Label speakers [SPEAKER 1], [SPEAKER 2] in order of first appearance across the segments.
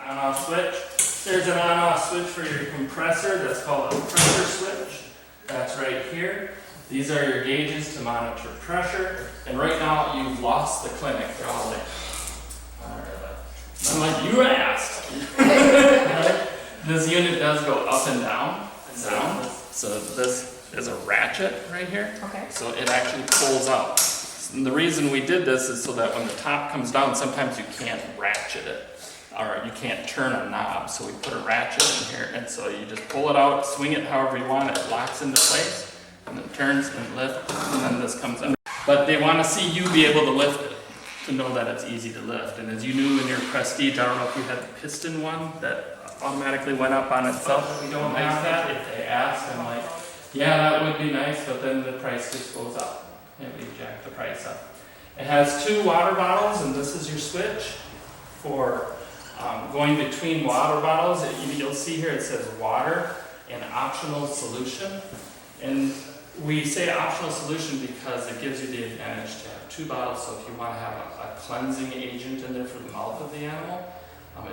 [SPEAKER 1] on-off switch. There's an on-off switch for your compressor. That's called a pressure switch. That's right here. These are your gauges to monitor pressure. And right now you've lost the clinic. They're all like, I'm like, you asked. Right? This unit does go up and down. So this is a ratchet right here.
[SPEAKER 2] Okay.
[SPEAKER 1] So it actually pulls out. And the reason we did this is so that when the top comes down, sometimes you can't ratchet it. Or you can't turn a knob. So we put a ratchet in here, and so you just pull it out, swing it however you want, it locks into place, and then turns and lifts, and then this comes up. But they want to see you be able to lift it, to know that it's easy to lift. And as you knew in your Prestige, I don't know if you had the piston one that automatically went up on itself. We don't have that. If they ask, I'm like, yeah, that would be nice, but then the price just goes up, and we jack the price up. It has 2 water bottles, and this is your switch for going between water bottles. You'll see here it says water and optional solution. And we say optional solution because it gives you the advantage to have 2 bottles. So if you want to have a cleansing agent in there for the mouth of the animal,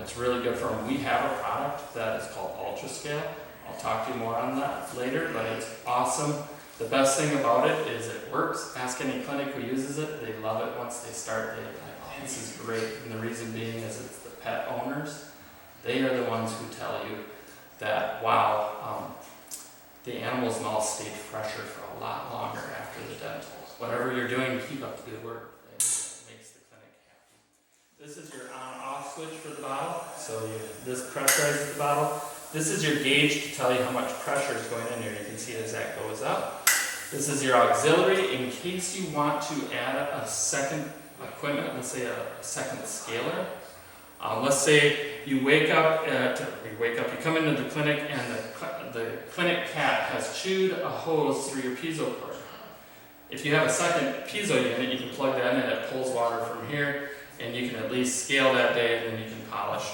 [SPEAKER 1] it's really good for them. We have a product that is called Ultra Scale. I'll talk to you more on that later, but it's awesome. The best thing about it is it works. Ask any clinic who uses it. They love it once they start. They're like, oh, this is great. And the reason being is it's the pet owners. They are the ones who tell you that, wow, the animal's mouth stayed fresher for a lot longer after the dental. Whatever you're doing, keep up the good work. It makes the clinic happy. This is your on-off switch for the bottle. So this pressurizes the bottle. This is your gauge to tell you how much pressure is going in here. You can see as that goes up. This is your auxiliary in case you want to add a second equipment, let's say a second scaler. Let's say you wake up, you come into the clinic and the clinic cat has chewed a hose through your piezo cord. If you have a second piezo unit, you can plug that in, it pulls water from here, and you can at least scale that day, and then you can polish,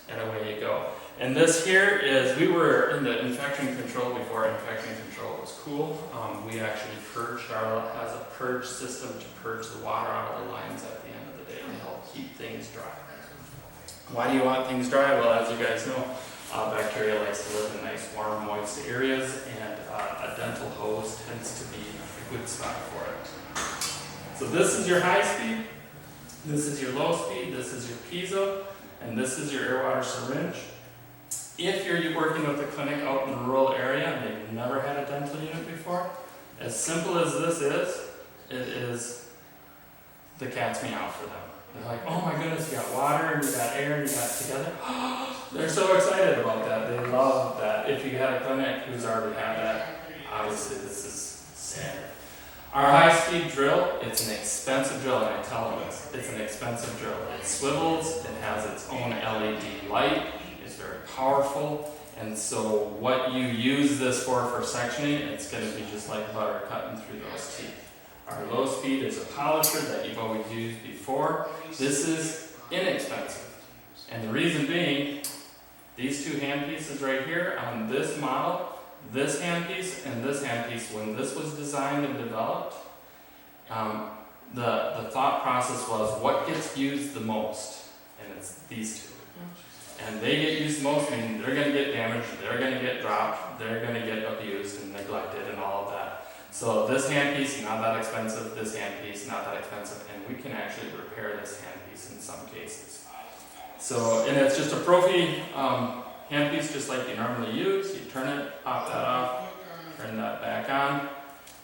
[SPEAKER 1] and away you go. And this here is, we were in the infection control before infection control was cool. We actually purged, Charlotte has a purge system to purge the water out of the lines at the end of the day to help keep things dry. Why do you want things dry? Well, as you guys know, bacteria likes to live in nice, warm, moist areas, and a dental hose tends to be a good spot for it. So this is your high speed, this is your low speed, this is your piezo, and this is your air water syringe. If you're working with a clinic out in a rural area and they've never had a dental unit before, as simple as this is, it is the cat's meow for them. They're like, oh my goodness, you got water and you got air and you got it together. They're so excited about that. They love that. If you had a clinic who's already had that, obviously this is standard. Our high-speed drill, it's an expensive drill, and I tell them it's an expensive drill. It swivels, it has its own LED light, it's very powerful, and so what you use this for sectioning, it's going to be just like butter cutting through those teeth. Our low speed is a polisher that you've always used before. This is inexpensive. And the reason being, these 2 handpieces right here on this model, this handpiece and this handpiece, when this was designed and developed, the thought process was what gets used the most, and it's these 2. And they get used the most, meaning they're going to get damaged, they're going to get dropped, they're going to get abused and neglected and all of that. So this handpiece, not that expensive, this handpiece, not that expensive, and we can actually repair this handpiece in some cases. So, and it's just a Profi handpiece just like you normally use. You turn it, pop that off, turn that back on,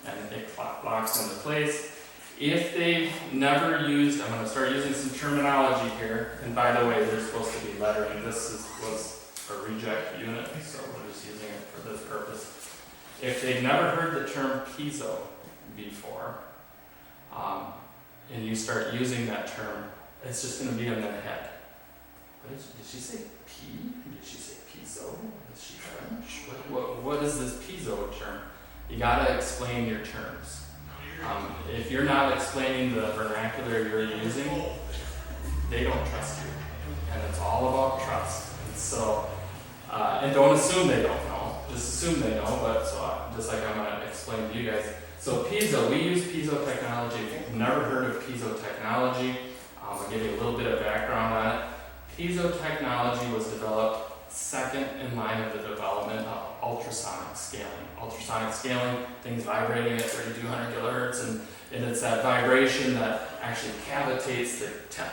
[SPEAKER 1] and it locks into place. If they've never used, I'm going to start using some terminology here, and by the way, there's supposed to be lettering. This was a reject unit, so we're just using it for this purpose. If they've never heard the term piezo before, and you start using that term, it's just going to be in their head. Did she say P? Did she say piezo? Is she French? What is this piezo term? You got to explain your terms. If you're not explaining the vernacular you're using, they don't trust you. And it's all about trust. And so, and don't assume they don't know. Just assume they know, but just like I'm going to explain to you guys. So Piezo, we use Piezo technology. If you've never heard of Piezo technology, I'll give you a little bit of background on it. Piezo technology was developed second in line of the development of ultrasonic scaling. Ultrasonic scaling, things vibrating at 3200 kilohertz, and it's that vibration that actually cavitates the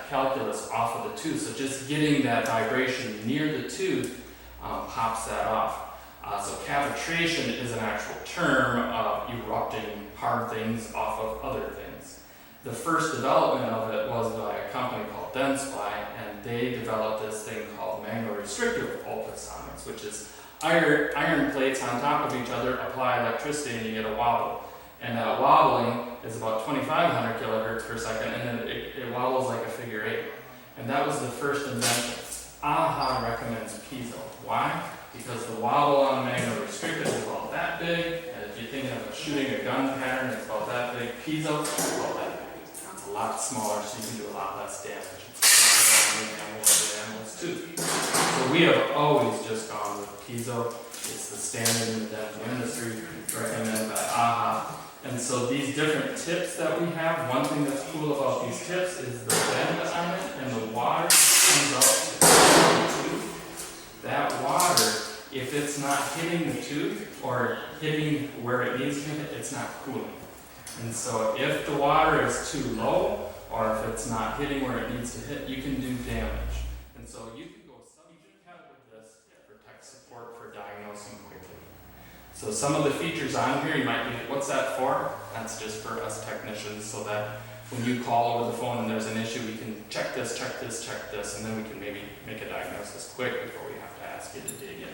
[SPEAKER 1] calculus off of the tooth. So just getting that vibration near the tooth pops that off. So cavitation is an actual term of erupting hard things off of other things. The first development of it was by a company called Dentsply, and they developed this thing called magneto-restrictive ultrasonics, which is iron plates on top of each other, apply electricity, and you get a wobble. And that wobbling is about 2,500 kilohertz per second, and then it wobbles like a figure eight. And that was the first invention. AHA recommends Piezo. Why? Because the wobble on the magneto-restrictive is about that big, and if you're thinking of shooting a gun pattern, it's about that big. Piezo is about that big. It's a lot smaller, so you can do a lot less damage. It's too. So we have always just gone with Piezo. It's the standard in the dental industry, recommended by AHA. And so these different tips that we have, one thing that's cool about these tips is the bend on it, and the water comes up to the tooth. That water, if it's not hitting the tooth or hitting where it needs to hit, it's not cooling. And so if the water is too low, or if it's not hitting where it needs to hit, you can do damage. And so you can go subject ahead with this for tech support for diagnosing quickly. So some of the features on here, you might be, what's that for? That's just for us technicians, so that when you call over the phone and there's an issue, we can check this, and then we can maybe make a diagnosis quick before we have to ask you to dig in.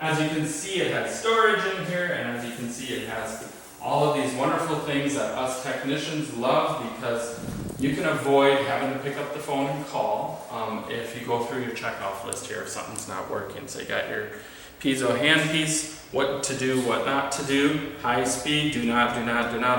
[SPEAKER 1] As you can see, it has storage in here, and as you can see, it has all of these wonderful things that us technicians love, because you can avoid having to pick up the phone and call if you go through your checkoff list here if something's not working. So you got your Piezo handpiece, what to do, what not to do, high speed, do not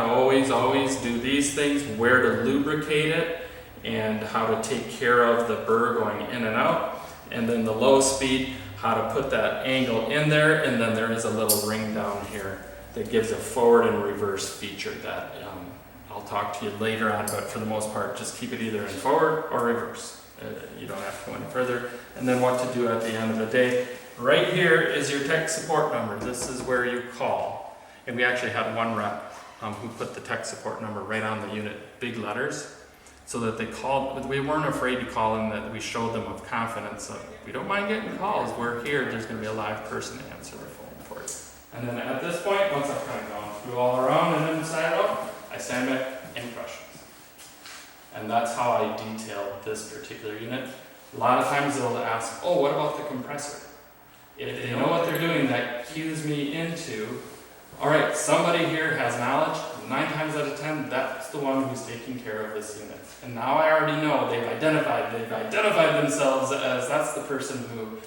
[SPEAKER 1] always do these things, where to lubricate it, and how to take care of the burr going in and out, and then the low speed, how to put that angle in there, and then there is a little ring down here that gives a forward and reverse feature that I'll talk to you later on, but for the most part, just keep it either in forward or reverse. You don't have to go any further. And then what to do at the end of the day. Right here is your tech support number. This is where you call. And we actually had one rep who put the tech support number right on the unit, big letters, so that they called. We weren't afraid to call them, that we showed them with confidence. We don't mind getting calls. We're here. There's going to be a live person to answer the phone for you. And then at this point, once I've kind of gone through all around and inside out, I stand back. Any questions? And that's how I detailed this particular unit. A lot of times they'll ask, oh, what about the compressor? If they know what they're doing, that cues me into, all right, somebody here has knowledge. 9 times out of 10, that's the one who's taking care of this unit. And now I already know they've identified themselves as that's the person who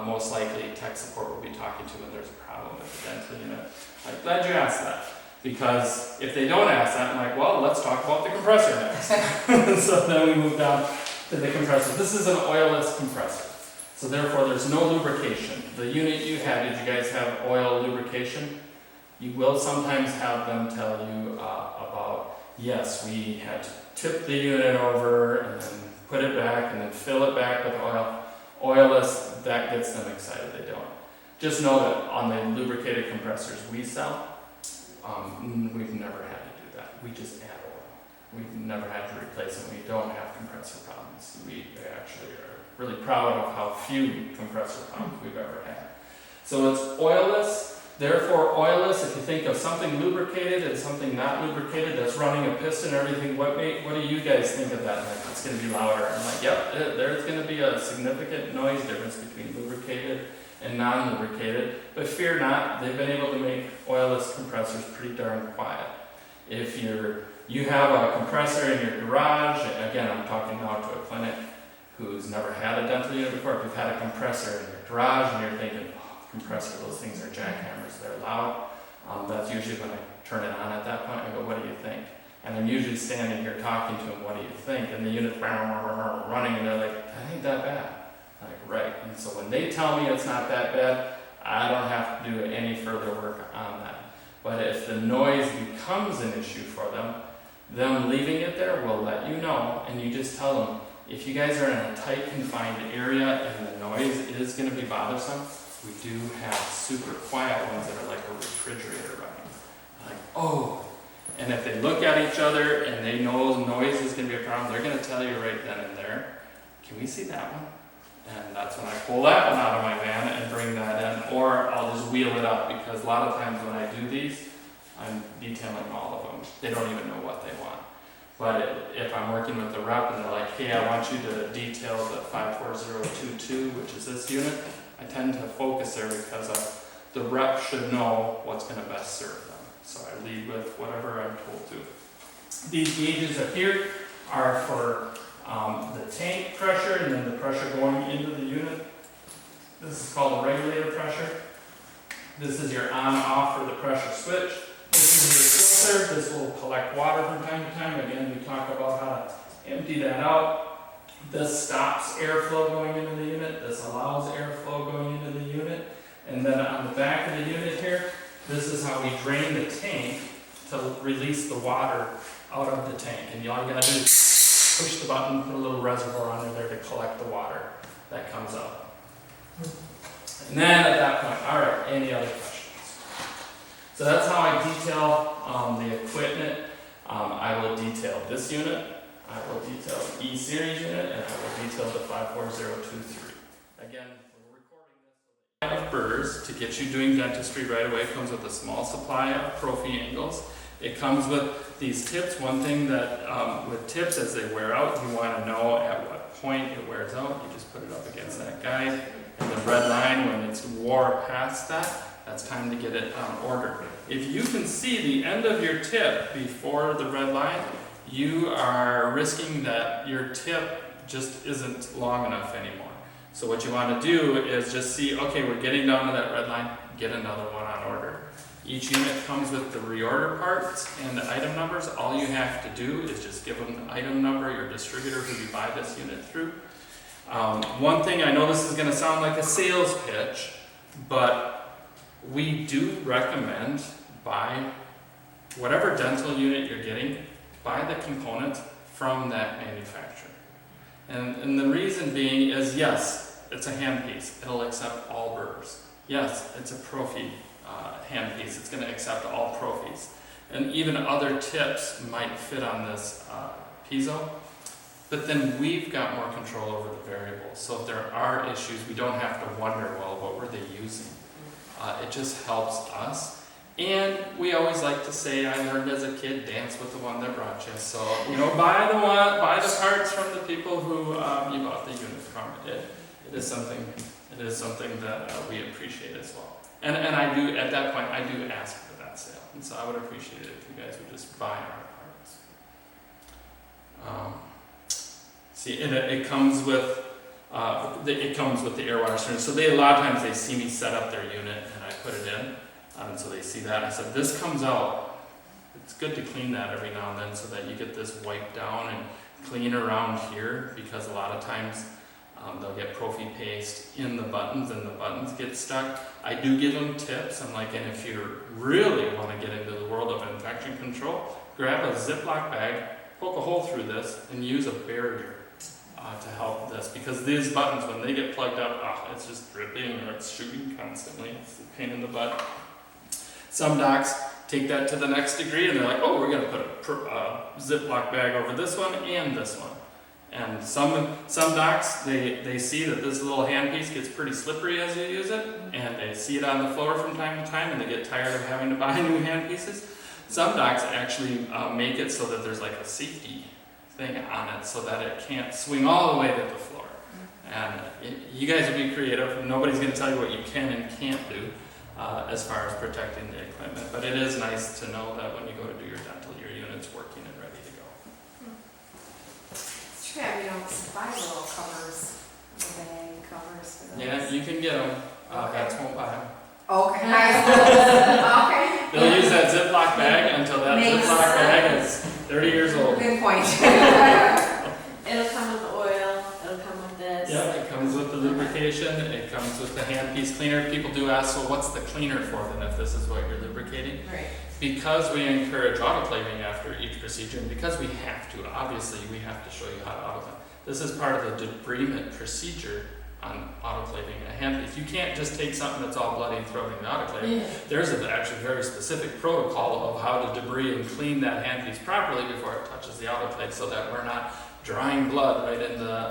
[SPEAKER 1] most likely tech support will be talking to when there's a problem with the dental unit. I'm glad you asked that, because if they don't ask that, I'm like, well, let's talk about the compressor next. So then we move down to the compressor. This is an oilless compressor, so therefore there's no lubrication. The unit you had, did you guys have oil lubrication? You will sometimes have them tell you about, yes, we had to tip the unit over and then put it back and then fill it back with oil. Oilless, that gets them excited. They don't. Just know that on the lubricated compressors we sell, we've never had to do that. We just add oil. We've never had to replace them. We don't have compressor problems. We actually are really proud of how few compressor problems we've ever had. So it's oilless. Therefore, oilless, if you think of something lubricated and something not lubricated that's running a piston or everything, what do you guys think of that? Like, it's going to be louder. I'm like, yep, there's going to be a significant noise difference between lubricated and non-lubricated. But fear not, they've been able to make oilless compressors pretty darn quiet. If you have a compressor in your garage, again, I'm talking now to a clinic who's never had a dental unit before. If you've had a compressor in your garage and you're thinking, compressor, those things are jackhammers, they're loud. That's usually when I turn it on at that point. I go, what do you think? And I'm usually standing here talking to them, what do you think? And the unit's running and they're like, that ain't that bad. I'm like, right. And so when they tell me it's not that bad, I don't have to do any further work on that. But if the noise becomes an issue for them, them leaving it there will let you know, and you just tell them, if you guys are in a tight confined area and the noise is going to be bothersome, we do have super quiet ones that are like a refrigerator running. Like, oh, and if they look at each other and they know noise is going to be a problem, they're going to tell you right then and there, can we see that one? And that's when I pull that one out of my van and bring that in, or I'll just wheel it up, because a lot of times when I do these, I'm detailing all of them. They don't even know what they want. But if I'm working with the rep and they're like, hey, I want you to detail the 54022, which is this unit, I tend to focus there because the rep should know what's going to best serve them. So I lead with whatever I'm told to. These gauges up here are for the tank pressure and then the pressure going into the unit. This is called the regulator pressure. This is your on-off for the pressure switch. This is your filter. This will collect water from time to time. Again, we talk about how to empty that out. This stops airflow going into the unit. This allows airflow going into the unit. And then on the back of the unit here, this is how we drain the tank to release the water out of the tank. And all you gotta do is push the button, put a little reservoir under there to collect the water that comes out. And then at that point, all right, any other questions? So that's how I detail the equipment. I will detail this unit, I will detail the E-Series unit, and I will detail the 54023. Again, we're recording this. Of burrs to get you doing dentistry right away. It comes with a small supply of Profi angles. It comes with these tips. One thing that with tips, as they wear out, you want to know at what point it wears out. You just put it up against that guide, and the red line, when it's wore past that, that's time to get it ordered. If you can see the end of your tip before the red line, you are risking that your tip just isn't long enough anymore. So what you want to do is just see, okay, we're getting down to that red line, get another one on order. Each unit comes with the reorder parts and the item numbers. All you have to do is just give them the item number, your distributor who you buy this unit through. One thing, I know this is going to sound like a sales pitch, but we do recommend buy whatever dental unit you're getting, buy the components from that manufacturer. And the reason being is, yes, it's a handpiece. It'll accept all burrs. Yes, it's a Profi handpiece. It's going to accept all Profis. And even other tips might fit on this Piezo. But then we've got more control over the variables. So if there are issues, we don't have to wonder, well, what were they using? It just helps us. And we always like to say, I learned as a kid, dance with the one that brought you. So, you know, buy the parts from the people who you bought the unit from. It is something that we appreciate as well. And I do, at that point, I do ask for that sale. And so I would appreciate it if you guys would just buy our parts. See, it comes with the air water syringe. So a lot of times they see me set up their unit and I put it in. And so they see that. I said, this comes out. It's good to clean that every now and then so that you get this wiped down and clean around here, because a lot of times they'll get Profi paste in the buttons and the buttons get stuck. I do give them tips. I'm like, and if you really want to get into the world of infection control, grab a Ziploc bag, poke a hole through this, and use a barrier to help this, because these buttons, when they get plugged up, it's just dripping or it's shooting constantly. It's a pain in the butt. Some docs take that to the next degree and they're like, oh, we're going to put a Ziploc bag over this one and this one. And some docs, they see that this little handpiece gets pretty slippery as you use it, and they see it on the floor from time to time and they get tired of having to buy new handpieces. Some docs actually make it so that there's like a safety thing on it so that it can't swing all the way to the floor. And you guys will be creative. Nobody's going to tell you what you can and can't do as far as protecting the equipment. But it is nice to know that when you go to do your dental, your unit's working and ready to go.
[SPEAKER 2] It's true, we don't buy little covers, the bag covers for those.
[SPEAKER 1] Yeah, you can get them. Vets won't buy them.
[SPEAKER 2] Okay. Okay.
[SPEAKER 1] They'll use that Ziploc bag until that Ziploc bag is 30 years old.
[SPEAKER 2] Good point.
[SPEAKER 3] It'll come with oil, it'll come with this.
[SPEAKER 1] Yeah, it comes with the lubrication. lubrication, it comes with the Handpiece cleaner. People do ask, well, what's the cleaner for then if this is what you're lubricating?
[SPEAKER 2] Right.
[SPEAKER 1] Because we encourage autoclaving after each procedure, and because we have to, obviously, we have to show you how to autoclave. This is part of the debridement procedure on autoclaving a handpiece. You can't just take something that's all bloody and throw it in the autoclave.
[SPEAKER 2] Yeah.
[SPEAKER 1] There's an actually very specific protocol of how to debris and clean that handpiece properly before it touches the autoclave so that we're not drawing blood right in the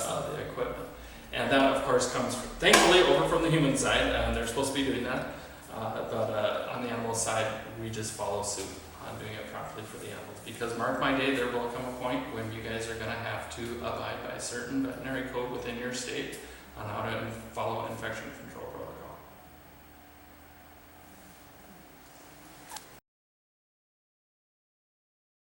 [SPEAKER 1] equipment. And that, of course, comes, thankfully, over from the human side, and they're supposed to be doing that. But on the animal side, we just follow suit on doing it properly for the animals. Because mark my day, there will come a point when you guys are going to have to abide by a certain veterinary code within your state on how to follow infection control protocols.